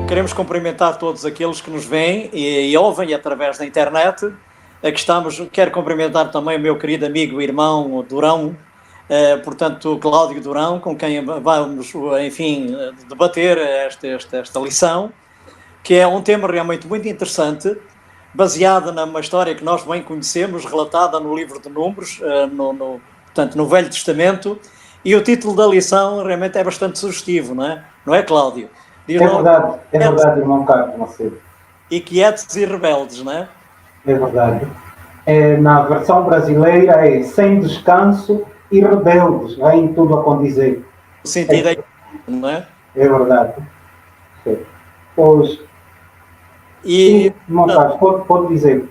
Queremos cumprimentar todos aqueles que nos veem e ouvem através da internet. Aqui estamos, quero cumprimentar também o meu querido amigo e irmão Durão, portanto, Cláudio Durão, com quem vamos, enfim, debater esta lição, que é um tema realmente muito interessante, baseada numa história que nós bem conhecemos, relatada no livro de Números, portanto, no Velho Testamento, e o título da lição realmente é bastante sugestivo, não é? Não é, Cláudio? Diz é verdade, irmão Carlos Macedo. Inquietos e rebeldes, não é? É verdade. Na versão brasileira é sem descanso e rebeldes, vem tudo a condizer. O sentido é, não é? É verdade. Pois. E, irmão Carlos, pode dizer.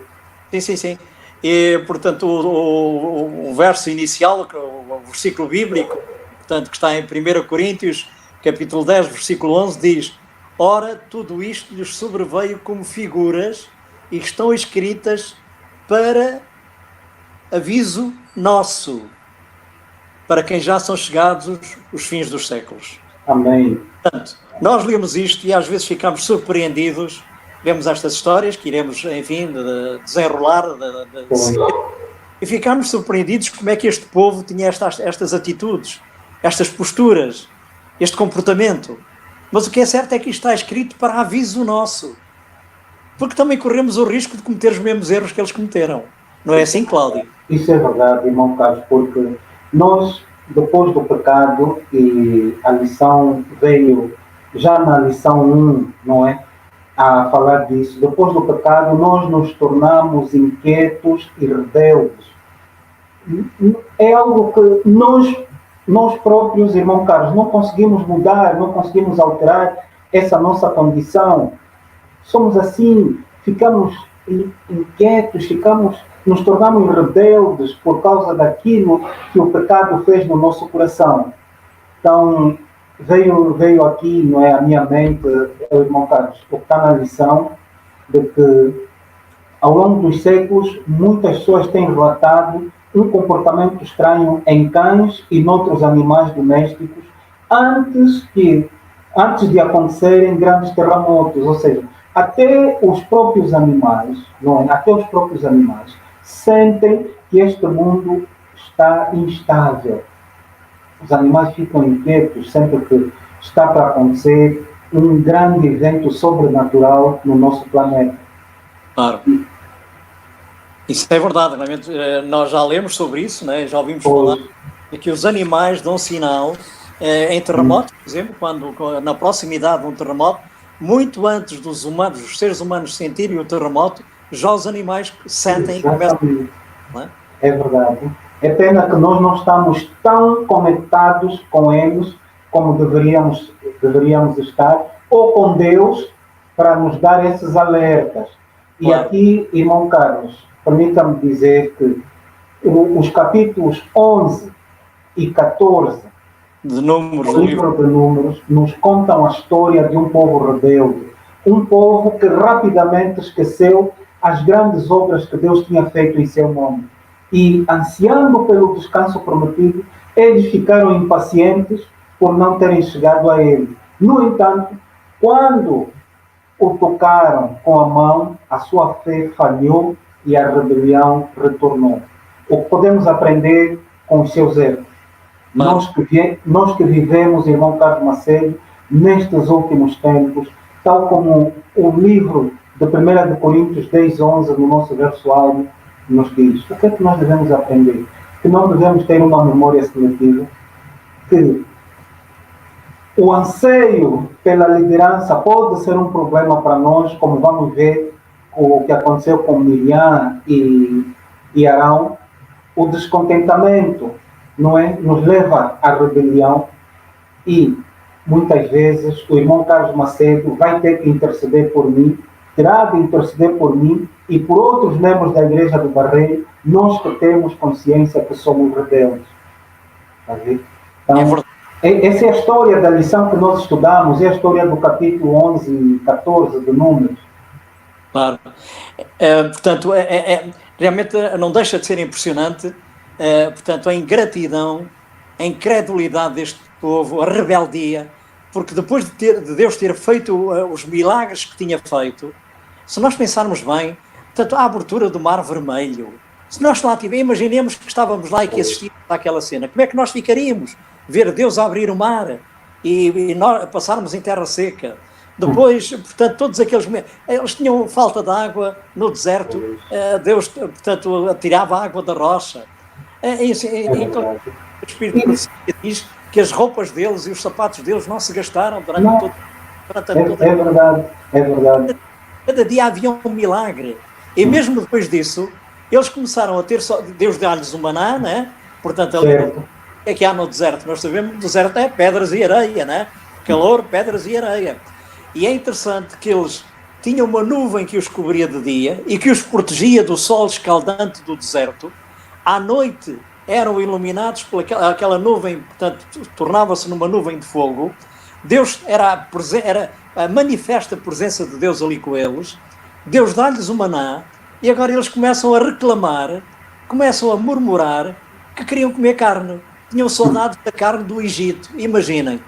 Sim. E, portanto, o verso inicial, o versículo bíblico, portanto, que está em 1 Coríntios, capítulo 10, versículo 11, diz: ora, tudo isto lhes sobreveio como figuras e estão escritas para aviso nosso, para quem já são chegados os fins dos séculos. Amém. Portanto, nós lemos isto e às vezes ficamos surpreendidos. Vemos estas histórias que iremos, enfim, desenrolar e ficamos surpreendidos como é que este povo tinha estas atitudes, estas posturas, este comportamento. Mas o que é certo é que isto está escrito para aviso nosso, porque também corremos o risco de cometer os mesmos erros que eles cometeram. Não é assim, Cláudio? Isso é verdade, irmão Carlos, porque nós, depois do pecado, e a lição veio já na lição 1, não é? A falar disso. Depois do pecado, nós nos tornamos inquietos e rebeldes. É algo que nós próprios, irmão Carlos, não conseguimos mudar, não conseguimos alterar essa nossa condição. Somos assim, ficamos inquietos, nos tornamos rebeldes por causa daquilo que o pecado fez no nosso coração. Então, veio aqui, não é, a minha mente, irmão Carlos, o que está na lição, de que ao longo dos séculos muitas pessoas têm relatado um comportamento estranho em cães e noutros animais domésticos antes de acontecerem grandes terremotos, ou seja, até os próprios animais, não é? Até os próprios animais sentem que este mundo está instável. Os animais ficam inquietos sempre que está para acontecer um grande evento sobrenatural no nosso planeta. Claro. Isso é verdade, realmente. Nós já lemos sobre isso, né? Já ouvimos falar de que os animais dão sinal em terremotos, por exemplo, quando na proximidade de um terremoto, muito antes dos seres humanos sentirem o terremoto, já os animais sentem e começam. Não é? É verdade. É pena que nós não estamos tão conectados com eles como deveríamos estar, ou com Deus, para nos dar esses alertas. E aqui, irmão Carlos, permita-me dizer que os capítulos 11 e 14 do livro de Números nos contam a história de um povo rebelde, um povo que rapidamente esqueceu as grandes obras que Deus tinha feito em seu nome. E, ansiando pelo descanso prometido, eles ficaram impacientes por não terem chegado a ele. No entanto, quando o tocaram com a mão, a sua fé falhou e a rebelião retornou. O que podemos aprender com os seus erros? Nós que vivemos, irmão Carlos Macedo, nestes últimos tempos, tal como o livro de 1 Coríntios 10:11, no nosso verso áudio, nos diz, o que é que nós devemos aprender? Que não devemos ter uma memória seletiva, que o anseio pela liderança pode ser um problema para nós, como vamos ver o que aconteceu com Miriam e Arão. O descontentamento, não é, nos leva à rebelião e muitas vezes o irmão Carlos Macedo vai ter que interceder por mim, terá de interceder por mim e por outros membros da Igreja do Barreiro, nós que temos consciência que somos rebeldes. Então, essa é a história da lição que nós estudamos, é a história do capítulo 11 e 14 de Números. Claro. Portanto, realmente não deixa de ser impressionante, portanto, a ingratidão, a incredulidade deste povo, a rebeldia, porque depois de Deus ter feito os milagres que tinha feito, se nós pensarmos bem, portanto, a abertura do Mar Vermelho, se nós lá tivéssemos, imaginemos que estávamos lá e que assistíamos àquela cena, como é que nós ficaríamos? Ver Deus abrir o mar e nós passarmos em terra seca. Depois, portanto, todos aqueles... Eles tinham falta de água no deserto, Deus, portanto, tirava a água da rocha. O Espírito de Profecia diz que as roupas deles e os sapatos deles não se gastaram durante todo... É verdade, é verdade. Cada dia havia um milagre. E mesmo depois disso, eles começaram a ter... Deus dá-lhes o maná, né? Portanto, ali, o que é que há no deserto? Nós sabemos que o deserto é pedras e areia, né? Calor, pedras e areia. E é interessante que eles tinham uma nuvem que os cobria de dia e que os protegia do sol escaldante do deserto. À noite eram iluminados por aquela nuvem, portanto, tornava-se numa nuvem de fogo. Deus era a manifesta presença de Deus ali com eles. Deus dá-lhes o maná e agora eles começam a reclamar, começam a murmurar que queriam comer carne. Tinham saudade da carne do Egito, imaginem.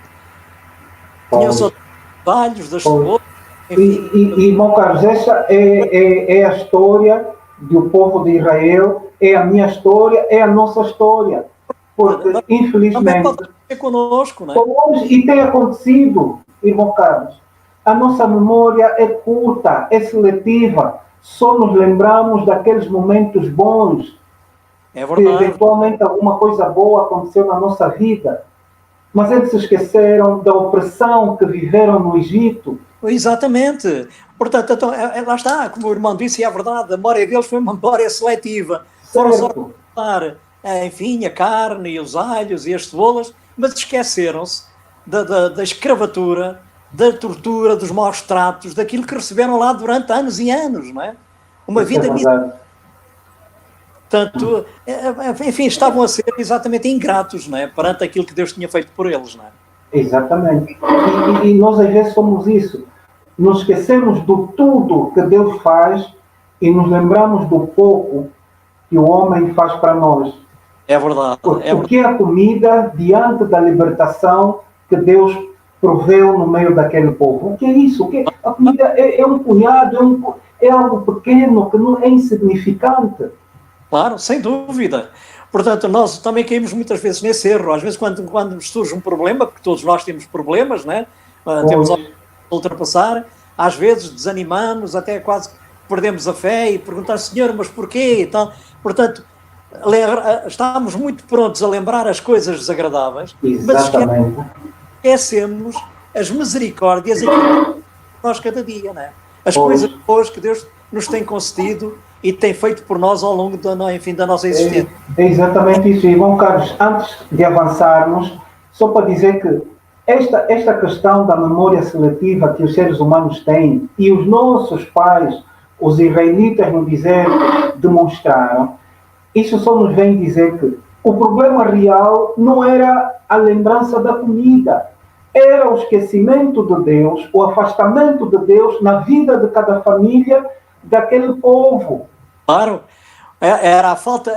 Tinham saudade dos alhos, das cebolas. E, irmão Carlos, essa é a história do povo de Israel, é a minha história, é a nossa história. Porque, infelizmente, pode ser conosco, não é? E tem acontecido, irmão Carlos, a nossa memória é curta, é seletiva, só nos lembramos daqueles momentos bons, é verdade, que eventualmente alguma coisa boa aconteceu na nossa vida, mas eles se esqueceram da opressão que viveram no Egito. Exatamente. Portanto, então, lá está, como o irmão disse, é verdade, a memória deles foi uma memória seletiva. Foram só recordar, enfim, a carne e os alhos e as cebolas, mas esqueceram-se da escravatura, da tortura, dos maus tratos, daquilo que receberam lá durante anos e anos, não é? Uma vida miserável. Portanto, enfim, estavam a ser exatamente ingratos, não é? Perante aquilo que Deus tinha feito por eles, não é? Exatamente. E nós às vezes somos isso. Nos esquecemos do tudo que Deus faz e nos lembramos do pouco que o homem faz para nós. É verdade. O que é a comida diante da libertação que Deus proveu no meio daquele povo? O que é isso? O que a comida é um punhado, é algo pequeno, que não é insignificante. Claro, sem dúvida. Portanto, nós também caímos muitas vezes nesse erro. Às vezes, quando surge um problema, porque todos nós temos problemas, né? Temos a ultrapassar, às vezes desanimamos, até quase perdemos a fé e perguntamos, Senhor, mas porquê? Então, portanto, estamos muito prontos a lembrar as coisas desagradáveis, exatamente, mas esquecemos as misericórdias que nós cada dia, né? As coisas boas que Deus nos tem concedido e tem feito por nós ao longo da nossa existência. É exatamente isso, irmão Carlos. Antes de avançarmos, só para dizer que esta questão da memória seletiva que os seres humanos têm e os nossos pais, os israelitas no deserto, demonstraram, isso só nos vem dizer que o problema real não era a lembrança da comida, era o esquecimento de Deus, o afastamento de Deus na vida de cada família daquele povo. Claro, era a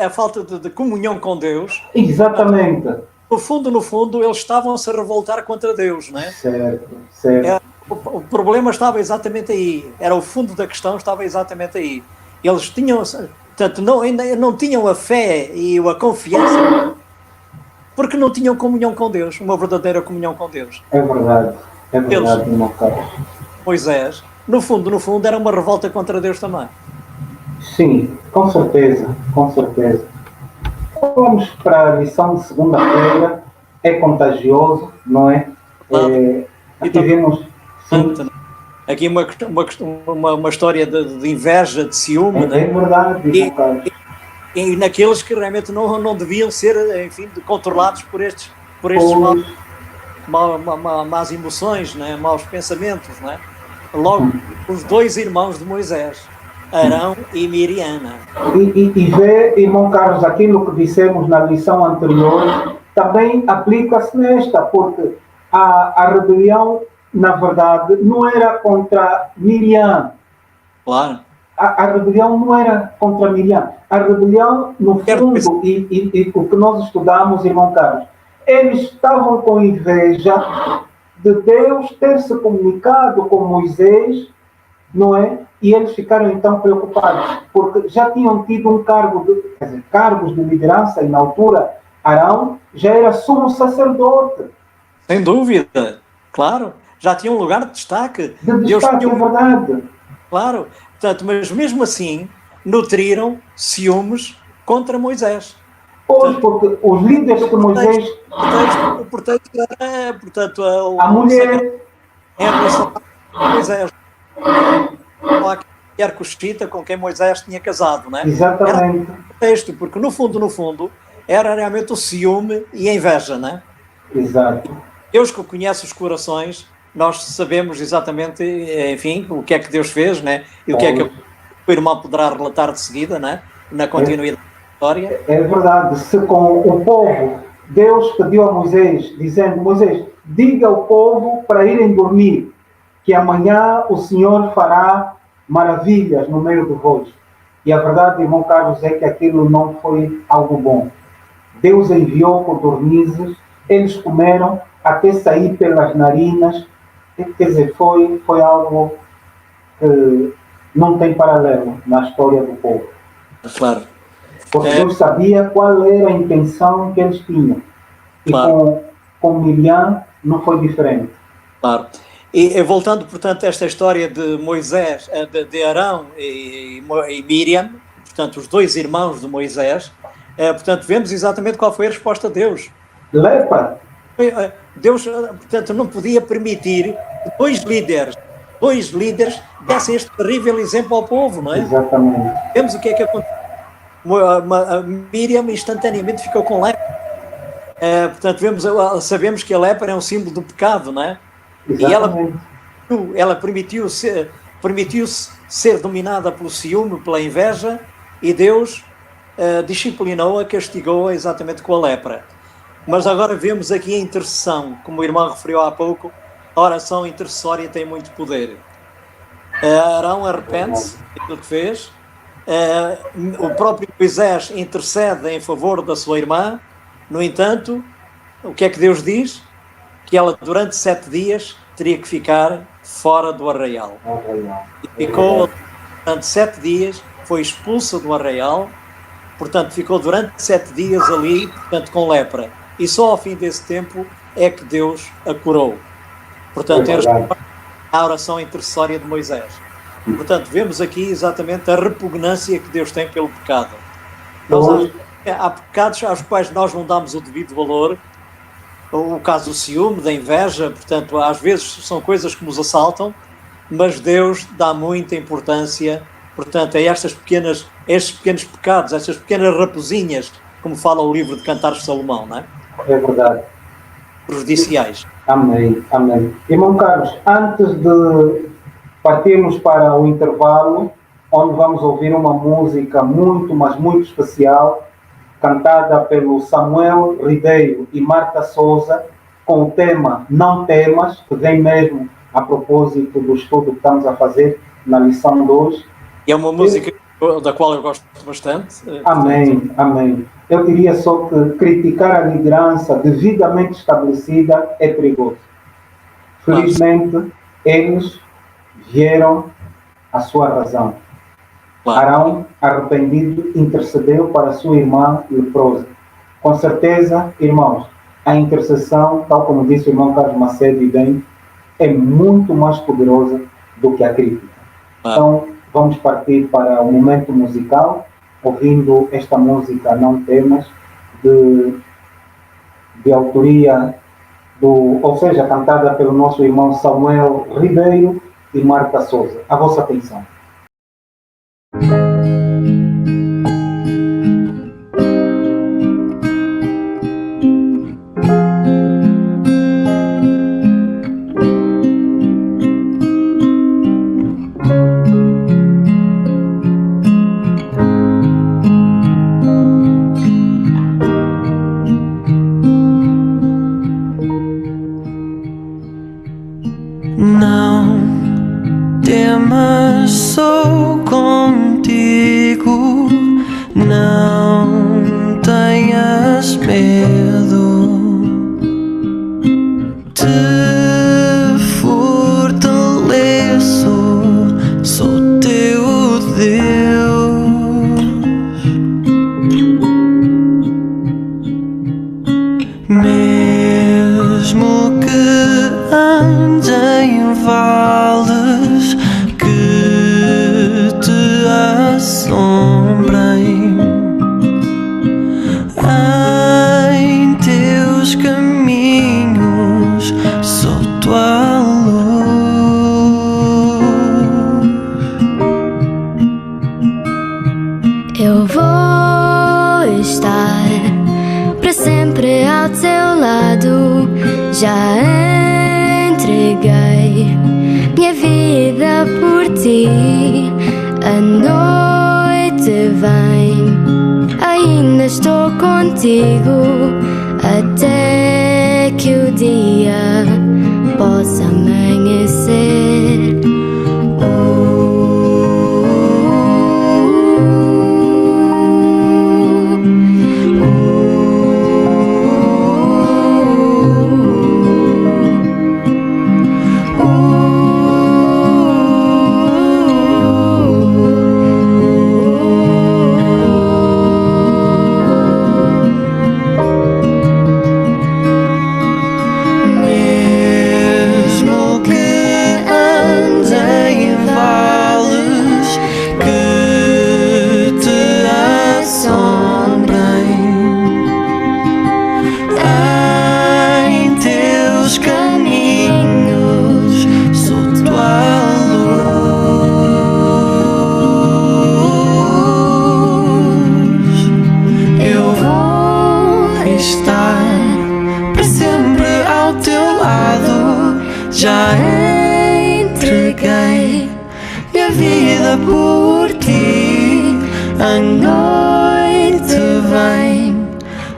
falta de comunhão com Deus. Exatamente. No fundo, eles estavam a se revoltar contra Deus, não é? Certo. O problema estava exatamente aí. Era o fundo da questão, estava exatamente aí. Eles tinham, portanto, ainda não tinham a fé e a confiança, porque não tinham comunhão com Deus, uma verdadeira comunhão com Deus. É verdade, irmão Carlos. Moisés, no fundo, era uma revolta contra Deus também. Sim, com certeza. Vamos para a lição de segunda-feira. É contagioso, não é? Aqui vemos... Aqui uma história de inveja, de ciúme, né? É verdade, e naqueles que realmente não deviam ser, enfim, controlados por estes más emoções, né? Maus pensamentos, né? Logo, os dois irmãos de Moisés, Arão e Miriam. E vê, irmão Carlos, aquilo que dissemos na lição anterior, também aplica-se nesta, porque a rebelião, na verdade, não era contra Miriam. Claro. A rebelião não era contra Miriam. A rebelião, no fundo, e o que nós estudamos, irmão Carlos, eles estavam com inveja de Deus ter se comunicado com Moisés, não é? E eles ficaram então preocupados, porque já tinham tido um cargo quer dizer, cargos de liderança, e na altura Arão já era sumo sacerdote. Sem dúvida, claro. Já tinha um lugar de destaque. De destaque, é verdade. Claro. Portanto, mas mesmo assim, nutriram ciúmes contra Moisés. Pois, porque os líderes que Moisés... Portanto, a mulher... Em relação a Moisés. A mulher cuxita com quem Moisés tinha casado, não é? Exatamente. Era um texto, porque no fundo, era realmente o ciúme e a inveja, não é? Exato. Deus que conhece os corações, nós sabemos exatamente, enfim, o que é que Deus fez, né? E o que é que o irmão poderá relatar de seguida, né? Na continuidade da história. É verdade. Se com o povo, Deus pediu a Moisés, dizendo: Moisés, diga ao povo para irem dormir, que amanhã o Senhor fará maravilhas no meio do vós. E a verdade, irmão Carlos, é que aquilo não foi algo bom. Deus enviou codornizes, eles comeram até sair pelas narinas. Quer dizer, foi algo que não tem paralelo na história do povo. Claro. Porque Deus sabia qual era a intenção que eles tinham. E claro, com Miriam não foi diferente. Claro. E voltando, portanto, a esta história de Moisés, de Arão e Miriam, portanto, os dois irmãos de Moisés, portanto, vemos exatamente qual foi a resposta de Deus. Lepra. Deus, portanto, não podia permitir que dois líderes dessem este terrível exemplo ao povo, não é? Exatamente. Vemos o que é que aconteceu. A Miriam instantaneamente ficou com lepra. Portanto, sabemos que a lepra é um símbolo do pecado, não é? Exatamente. E ela permitiu-se ser dominada pelo ciúme, pela inveja, e Deus disciplinou-a, castigou-a exatamente com a lepra. Mas agora vemos aqui a intercessão, como o irmão referiu há pouco, a oração intercessória tem muito poder. Arão arrepende-se daquilo que fez, o próprio Moisés intercede em favor da sua irmã. No entanto, o que é que Deus diz? Que ela durante 7 dias teria que ficar fora do arraial. E ficou durante 7 dias, foi expulsa do arraial, portanto ficou durante 7 dias ali, portanto com lepra. E só ao fim desse tempo é que Deus a curou. Portanto, a oração intercessória de Moisés. Portanto, vemos aqui exatamente a repugnância que Deus tem pelo pecado. Há pecados aos quais nós não damos o devido valor. O caso do ciúme, da inveja, portanto, às vezes são coisas que nos assaltam, mas Deus dá muita importância, portanto, a estes pequenos pecados, estas pequenas raposinhas, como fala o livro de Cantares de Salomão, não é? É verdade. Prejudiciais. Amém, amém. Irmão Carlos, antes de partirmos para o intervalo, onde vamos ouvir uma música muito, mas muito especial, cantada pelo Samuel Ribeiro e Marta Souza, com o tema Não Temas, que vem mesmo a propósito do estudo que estamos a fazer na lição 2. É uma música da qual eu gosto bastante. Amém, amém. Eu diria só que criticar a liderança devidamente estabelecida é perigoso. Felizmente, eles vieram à sua razão. Arão, arrependido, intercedeu para a sua irmã leprosa. Com certeza, irmãos, a intercessão, tal como disse o irmão Carlos Macedo e bem, é muito mais poderosa do que a crítica. Então, vamos partir para o momento musical, ouvindo esta música Não Temas, de autoria, ou seja, cantada pelo nosso irmão Samuel Ribeiro e Marta Souza. A vossa atenção. Medo de Eu vou estar para sempre ao teu lado. Já entreguei minha vida por ti. A noite vem, ainda estou contigo, até que o dia possa amanhecer. Já entreguei minha vida por ti. A noite vem,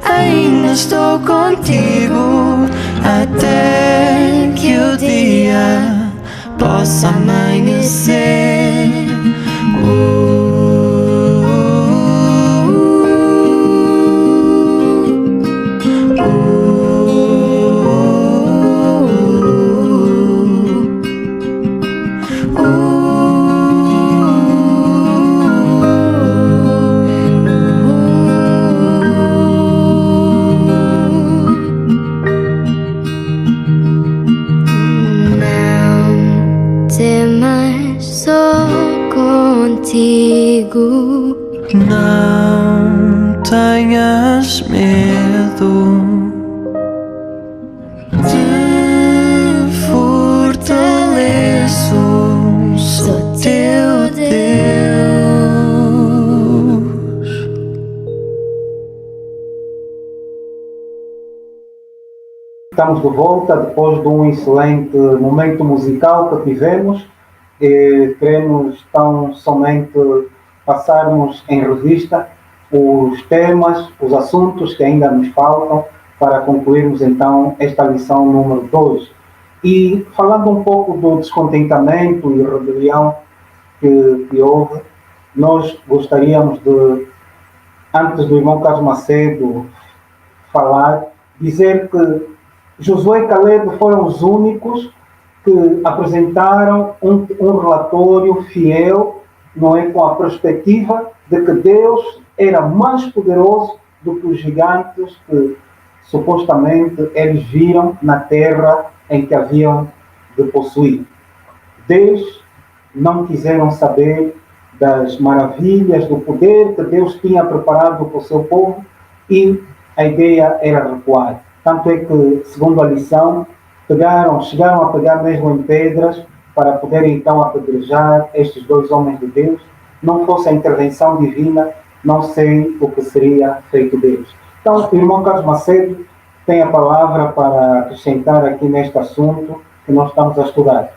ainda estou contigo, até que o dia possa amanhecer. Não tenhas medo, te fortaleço, sou teu Deus. Estamos de volta depois de um excelente momento musical que tivemos. Queremos tão somente passarmos em revista os temas, os assuntos que ainda nos faltam para concluirmos então esta lição número 2. E falando um pouco do descontentamento e rebelião que houve, nós gostaríamos de, antes do irmão Carlos Macedo falar, dizer que Josué e Caleb foram os únicos que apresentaram um relatório fiel, não é, com a perspectiva de que Deus era mais poderoso do que os gigantes que supostamente eles viram na terra em que haviam de possuir. Deus não quiseram saber das maravilhas, do poder que Deus tinha preparado para o seu povo, e a ideia era recuar. Tanto é que, segundo a lição, chegaram a pegar mesmo em pedras para poderem então apedrejar estes dois homens de Deus. Não fosse a intervenção divina, não sei o que seria feito deles. Então, o irmão Carlos Macedo tem a palavra para acrescentar aqui neste assunto que nós estamos a estudar.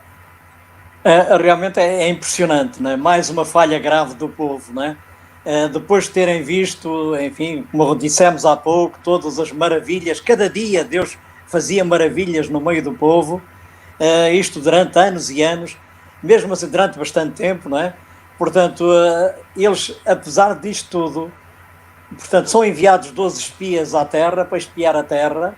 Realmente é impressionante, não é? Mais uma falha grave do povo, não é? Depois de terem visto, enfim, como dissemos há pouco, todas as maravilhas, cada dia Deus fazia maravilhas no meio do povo, isto durante anos e anos, mesmo assim durante bastante tempo, não é? Portanto, eles, apesar disto tudo, portanto, são enviados 12 espias à terra, para espiar a terra,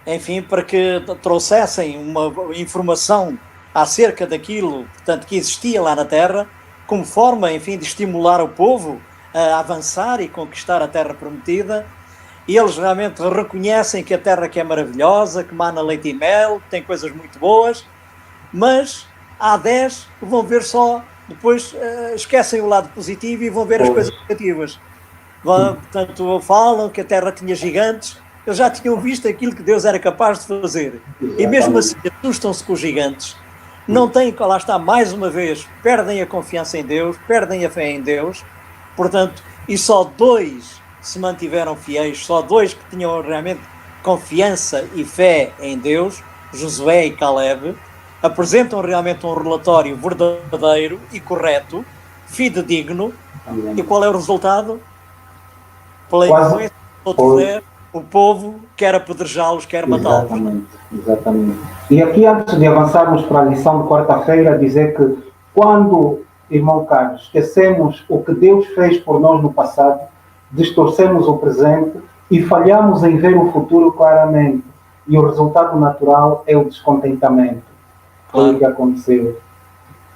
enfim, para que trouxessem uma informação acerca daquilo, portanto, que existia lá na terra, como forma, enfim, de estimular o povo a avançar e conquistar a terra prometida. E eles realmente reconhecem que a terra que é maravilhosa, que mana leite e mel, que tem coisas muito boas, mas há 10 que vão ver só, depois esquecem o lado positivo e vão ver as coisas negativas. Portanto, falam que a terra tinha gigantes, eles já tinham visto aquilo que Deus era capaz de fazer. E mesmo assim assustam-se com os gigantes, não têm, lá está, mais uma vez, perdem a confiança em Deus, perdem a fé em Deus. Portanto, e só 2 se mantiveram fiéis, só 2 que tinham realmente confiança e fé em Deus, Josué e Caleb, apresentam realmente um relatório verdadeiro e correto, fidedigno. Amém. E qual é o resultado? Pela Quase- influência do poder, o povo quer apedrejá-los, quer matá-los. Exatamente, exatamente. E aqui, antes de avançarmos para a lição de quarta-feira, dizer que quando, irmão Carlos, esquecemos o que Deus fez por nós no passado, distorcemos o presente e falhamos em ver o futuro claramente. E o resultado natural é o descontentamento. Foi Claro. o que aconteceu.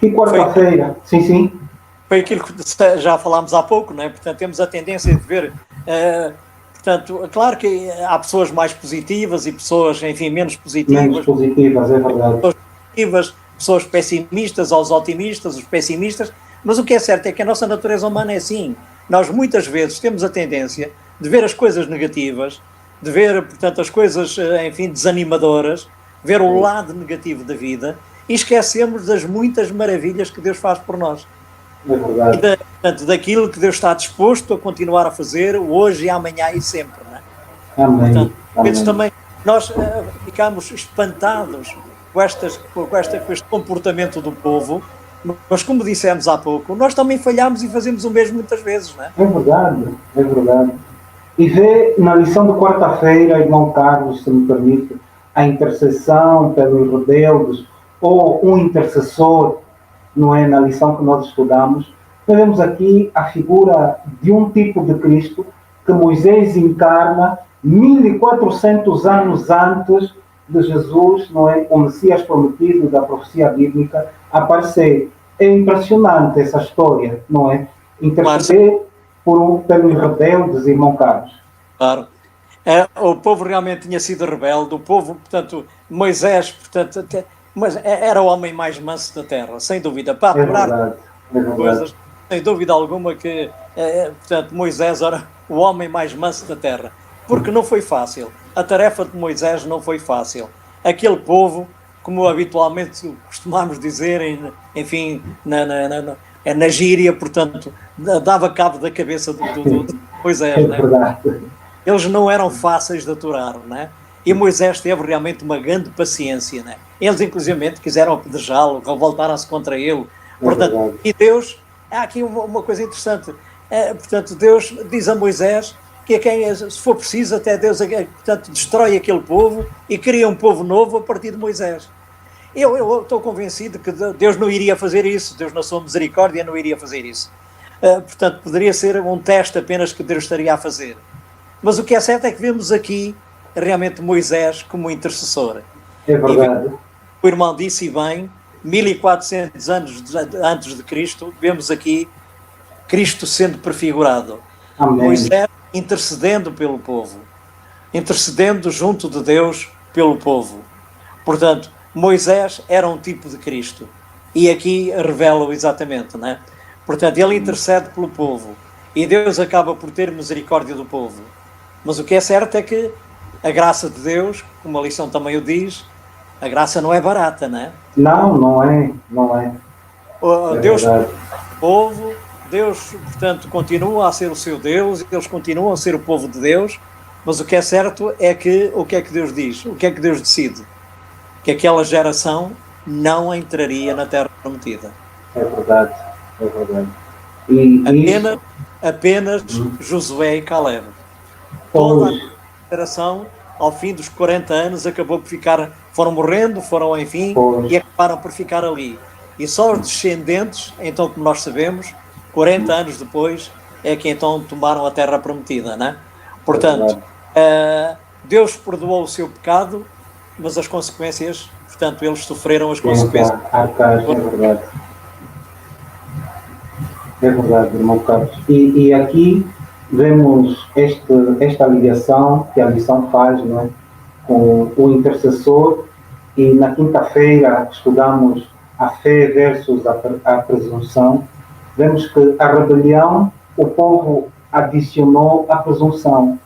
E quarta-feira, sim. Foi aquilo que já falámos há pouco, não é? Portanto, temos a tendência de ver, portanto, claro que há pessoas mais positivas e pessoas, enfim, menos positivas, Menos positivas, é verdade. pessoas positivas, pessoas pessimistas, aos otimistas, os pessimistas, mas o que é certo é que a nossa natureza humana é assim. Nós muitas vezes temos a tendência de ver as coisas negativas, de ver, portanto, as coisas, enfim, desanimadoras, ver o lado negativo da vida e esquecemos das muitas maravilhas que Deus faz por nós. É verdade. E portanto, daquilo que Deus está disposto a continuar a fazer hoje e amanhã e sempre, não é? Amém. Portanto, às vezes Amém. também nós ficamos espantados com este comportamento do povo, mas como dissemos há pouco, nós também falhamos e fazemos o mesmo muitas vezes, não é? É verdade, é verdade. E vê na lição de quarta-feira, irmão Carlos, se me permite, a intercessão pelos rebeldes, ou um intercessor, não é? Na lição que nós estudamos, vemos aqui a figura de um tipo de Cristo que Moisés encarna 1400 anos antes de Jesus, não é? O Messias prometido da profecia bíblica, aparecer. É impressionante essa história, não é? Interceder pelos rebeldes, irmão Carlos. Claro. O povo realmente tinha sido rebelde, o povo, portanto, Moisés, portanto, mas era o homem mais manso da terra, sem dúvida, para aturar coisas, sem dúvida alguma que, portanto, Moisés era o homem mais manso da terra, porque não foi fácil, a tarefa de Moisés não foi fácil. Aquele povo, como habitualmente costumamos dizer, enfim, na gíria, portanto, dava cabo da cabeça de Moisés, É né? verdade. Eles não eram fáceis de aturar, né? E Moisés teve realmente uma grande paciência, né? Eles, inclusive, quiseram apedrejá-lo, revoltaram-se contra ele. Portanto, e Deus, há aqui uma coisa interessante. Portanto, Deus diz a Moisés que se for preciso, até Deus, portanto, destrói aquele povo e cria um povo novo a partir de Moisés. Eu estou convencido que Deus não iria fazer isso, Deus na sua misericórdia não iria fazer isso. Portanto, poderia ser um teste apenas que Deus estaria a fazer. Mas o que é certo é que vemos aqui realmente Moisés como intercessor. É verdade. O irmão disse bem, 1400 anos antes de Cristo, vemos aqui Cristo sendo prefigurado. Amém. Moisés intercedendo pelo povo, intercedendo junto de Deus pelo povo. Portanto, Moisés era um tipo de Cristo. E aqui revela-o exatamente, não é? Portanto, ele intercede pelo povo. E Deus acaba por ter misericórdia do povo. Mas o que é certo é que a graça de Deus, como a lição também o diz, a graça não é barata, não é? Não é. Não é. Deus, o povo, Deus, portanto, continua a ser o seu Deus, eles continuam a ser o povo de Deus, mas o que é certo é que, o que é que Deus diz? O que é que Deus decide? Que aquela geração não entraria na Terra Prometida. É verdade. É verdade. E apenas Josué e Caleb. Toda a geração, ao fim dos 40 anos, acabou por foram morrendo, enfim, e acabaram por ficar ali. E só os descendentes, então, como nós sabemos, 40 anos depois, é que então tomaram a Terra Prometida, né? Portanto, Deus perdoou o seu pecado, mas as consequências, portanto, eles sofreram as consequências. É verdade. É verdade, irmão Carlos. E aqui vemos esta ligação que a lição faz, não é? Com o intercessor, e na quinta-feira estudamos a fé versus a presunção. Vemos que a rebelião, o povo adicionou a presunção.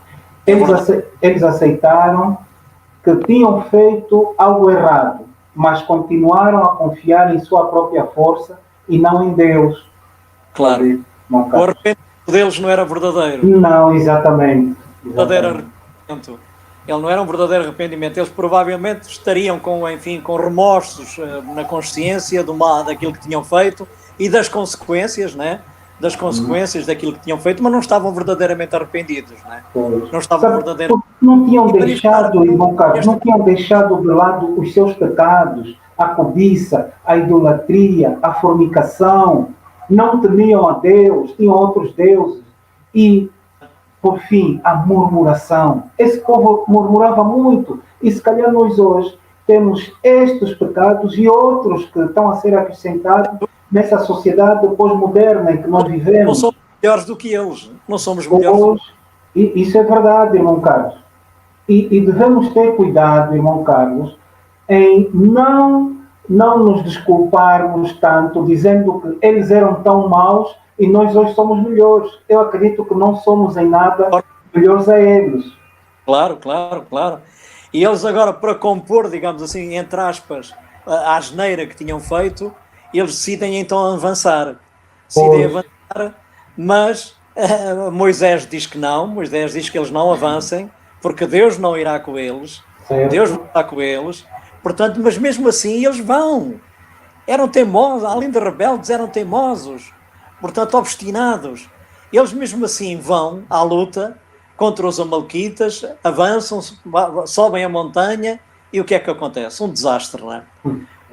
Eles aceitaram que tinham feito algo errado, mas continuaram a confiar em sua própria força e não em Deus. Claro. O arrependimento deles não era verdadeiro. Não, exatamente. Verdadeiro Exatamente. arrependimento. Ele não era um verdadeiro arrependimento. Eles provavelmente estariam enfim, com remorsos na consciência daquilo que tinham feito e das consequências, né? Das consequências daquilo que tinham feito, mas não estavam verdadeiramente arrependidos, né? Pois. Não estavam Sabe, verdadeiramente. não tinham E para deixado, isso, irmão Carlos, não tinham deixado de lado os seus pecados, a cobiça, a idolatria, a fornicação, não temiam a Deus, tinham outros deuses e, por fim, a murmuração. Esse povo murmurava muito e se calhar nós hoje temos estes pecados e outros que estão a ser acrescentados nessa sociedade pós-moderna em que nós não vivemos. somos melhores do que eles. Não somos melhores. Pois, isso é verdade, irmão Carlos. E devemos ter cuidado, irmão Carlos, em não nos desculparmos tanto, dizendo que eles eram tão maus e nós hoje somos melhores. Eu acredito que não somos em nada melhores a eles. Claro, claro, claro. E eles agora, para compor, digamos assim, entre aspas, a asneira que tinham feito, eles decidem então avançar. Decidem avançar, mas Moisés diz que não, Moisés diz que eles não avancem, porque Deus não irá com eles, Certo. Deus não está com eles, portanto, mas mesmo assim eles vão. Eram teimosos, além de rebeldes, eram teimosos, portanto, obstinados. Eles mesmo assim vão à luta contra os amalequitas, avançam, sobem a montanha e o que é que acontece? Um desastre, não é?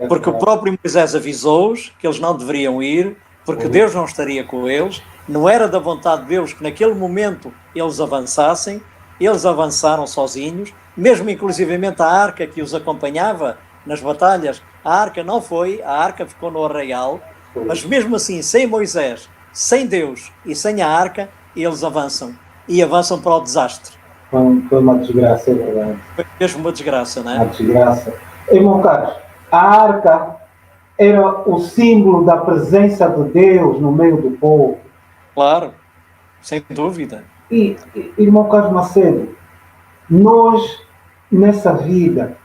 Porque o próprio Moisés avisou-os que eles não deveriam ir, porque Deus não estaria com eles, não era da vontade de Deus que naquele momento eles avançassem, eles avançaram sozinhos, mesmo inclusivamente a arca que os acompanhava nas batalhas, a arca não foi, a arca ficou no arraial, mas mesmo assim, sem Moisés, sem Deus e sem a arca, eles avançam, e avançam para o desastre. Foi uma desgraça, é verdade. Foi mesmo uma desgraça, não é? Uma desgraça. Irmão Carlos, a arca era o símbolo da presença de Deus no meio do povo. Claro, sem dúvida. E, irmão Carlos Macedo, nós, nessa vida,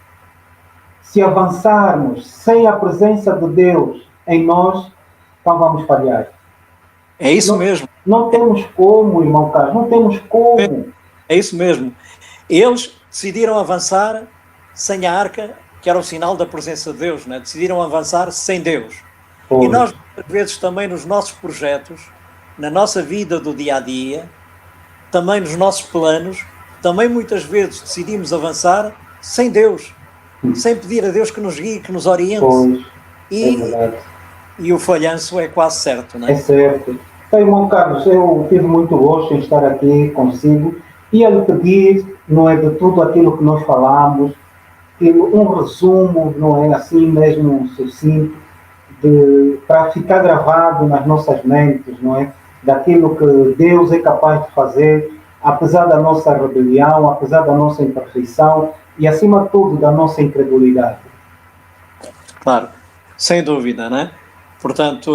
se avançarmos sem a presença de Deus em nós, então vamos falhar. É isso mesmo. Não temos como, irmão Carlos, não temos como. É isso mesmo. Eles decidiram avançar sem a arca, que era o sinal da presença de Deus, né? Decidiram avançar sem Deus. Pois. E nós, às vezes, também nos nossos projetos, na nossa vida do dia-a-dia, também nos nossos planos, também muitas vezes decidimos avançar sem Deus, sem pedir a Deus que nos guie, que nos oriente. Pois, é E, verdade. e o falhanço é quase certo, não É é? certo. Então, irmão Carlos, eu tive muito gosto em estar aqui consigo e a lhe pedir, não é, de tudo aquilo que nós falamos, que um resumo, não é, assim mesmo sucinto, para ficar gravado nas nossas mentes, não é, daquilo que Deus é capaz de fazer, apesar da nossa rebelião, apesar da nossa imperfeição e, acima de tudo, da nossa incredulidade. Claro, sem dúvida, não é? Portanto,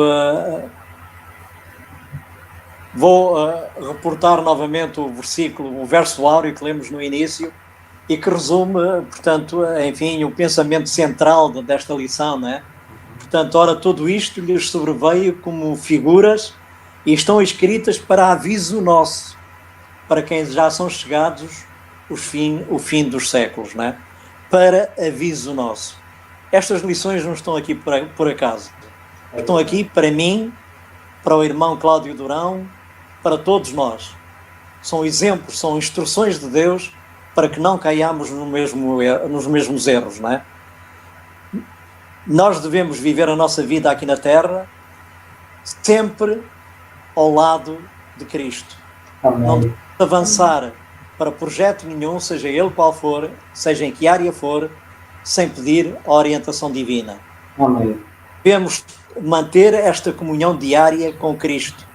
vou reportar novamente o versículo, o verso áureo que lemos no início e que resume, portanto, enfim, o pensamento central desta lição, não é? Portanto, ora, tudo isto lhes sobreveio como figuras e estão escritas para aviso nosso, para quem já são chegados o fim dos séculos, não é? Para aviso nosso. Estas lições não estão aqui por acaso. Estão aqui para mim, para o irmão Cláudio Durão, para todos nós. São exemplos, são instruções de Deus para que não caiamos nos mesmos erros, não é? Nós devemos viver a nossa vida aqui na Terra sempre ao lado de Cristo. Amém. Não devemos avançar para projeto nenhum, seja ele qual for, seja em que área for, sem pedir a orientação divina. Amém. Devemos manter esta comunhão diária com Cristo,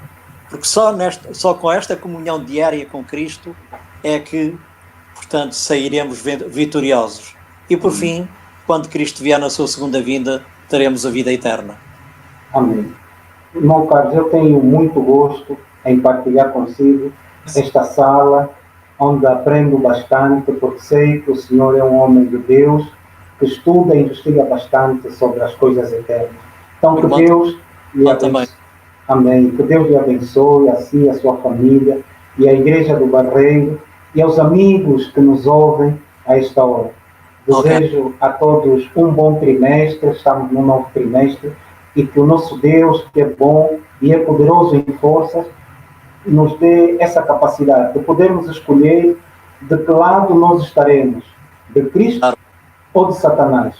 porque só com esta comunhão diária com Cristo é que, portanto, sairemos vitoriosos. E por fim, quando Cristo vier na sua segunda vinda, teremos a vida eterna. Amém. Irmão Carlos, eu tenho muito gosto em partilhar consigo esta sala, onde aprendo bastante, porque sei que o Senhor é um homem de Deus, que estuda e investiga bastante sobre as coisas eternas. Então, que Irmão, Deus lhe também. abençoe. Amém. Que Deus lhe abençoe, a si, a sua família, e a Igreja do Barreiro, e aos amigos que nos ouvem a esta hora. Desejo a todos um bom trimestre, estamos no novo trimestre, e que o nosso Deus, que é bom e é poderoso em forças, nos dê essa capacidade de podermos escolher de que lado nós estaremos, de Cristo Claro. ou de Satanás.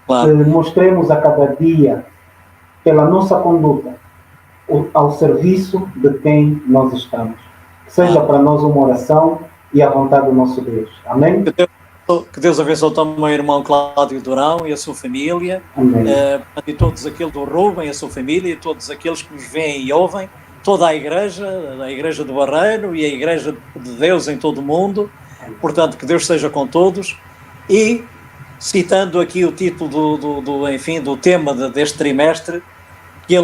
Claro. Que mostremos a cada dia, pela nossa conduta, ao serviço de quem nós estamos. Que seja para nós uma oração e a vontade do nosso Deus. Amém? Que Deus abençoe também o irmão Cláudio Durão e a sua família, Amém. e todos aqueles do Rubem, a sua família, e todos aqueles que nos veem e ouvem, toda a Igreja do Barreiro e a Igreja de Deus em todo o mundo. Portanto, que Deus seja com todos. E, citando aqui o título do tema deste trimestre, que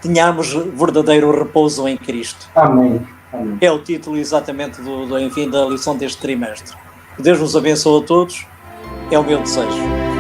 tenhamos verdadeiro repouso em Cristo. Amém. Amém. É o título exatamente da lição deste trimestre. Que Deus nos abençoe a todos, é o meu desejo.